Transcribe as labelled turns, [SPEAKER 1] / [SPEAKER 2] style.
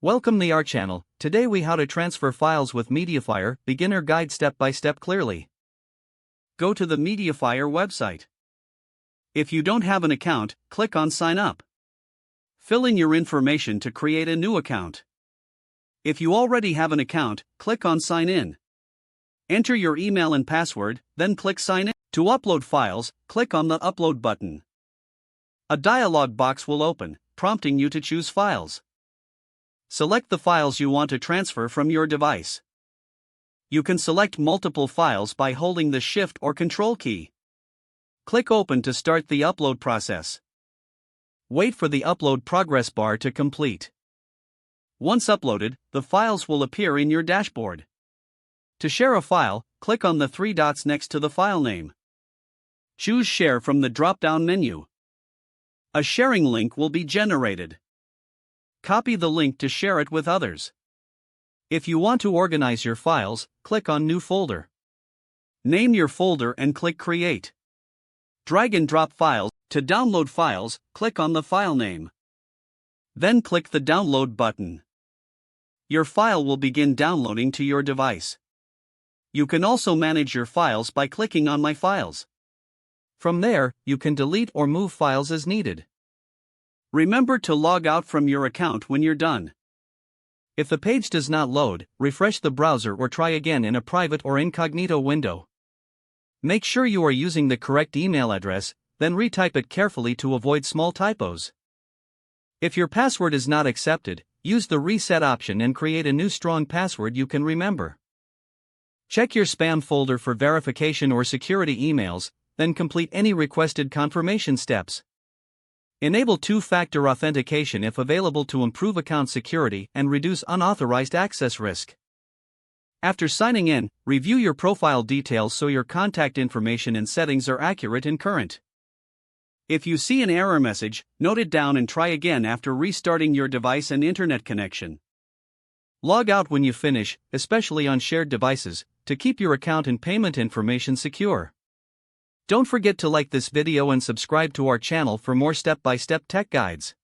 [SPEAKER 1] Welcome to our channel. Today we how to transfer files with MediaFire, beginner guide step by step clearly. Go to the MediaFire website. If you don't have an account, click on sign up. Fill in your information to create a new account. If you already have an account, click on sign in. Enter your email and password, then click sign in. To upload files, click on the upload button. A dialog box will open, prompting you to choose files. Select the files you want to transfer from your device. You can select multiple files by holding the Shift or Control key. Click Open to start the upload process. Wait for the upload progress bar to complete. Once uploaded, the files will appear in your dashboard. To share a file, click on the three dots next to the file name. Choose Share from the drop-down menu. A sharing link will be generated. Copy the link to share it with others. If you want to organize your files, click on New Folder. Name your folder and click Create. Drag and drop files. To download files, click on the file name. Then click the Download button. Your file will begin downloading to your device. You can also manage your files by clicking on My Files. From there, you can delete or move files as needed. Remember to log out from your account when you're done. If the page does not load, refresh the browser or try again in a private or incognito window. Make sure you are using the correct email address, then retype it carefully to avoid small typos. If your password is not accepted, use the reset option and create a new strong password you can remember. Check your spam folder for verification or security emails, then complete any requested confirmation steps. Enable two-factor authentication if available to improve account security and reduce unauthorized access risk. After signing in, review your profile details so your contact information and settings are accurate and current. If you see an error message, note it down and try again after restarting your device and internet connection. Log out when you finish, especially on shared devices, to keep your account and payment information secure. Don't forget to like this video and subscribe to our channel for more step-by-step tech guides.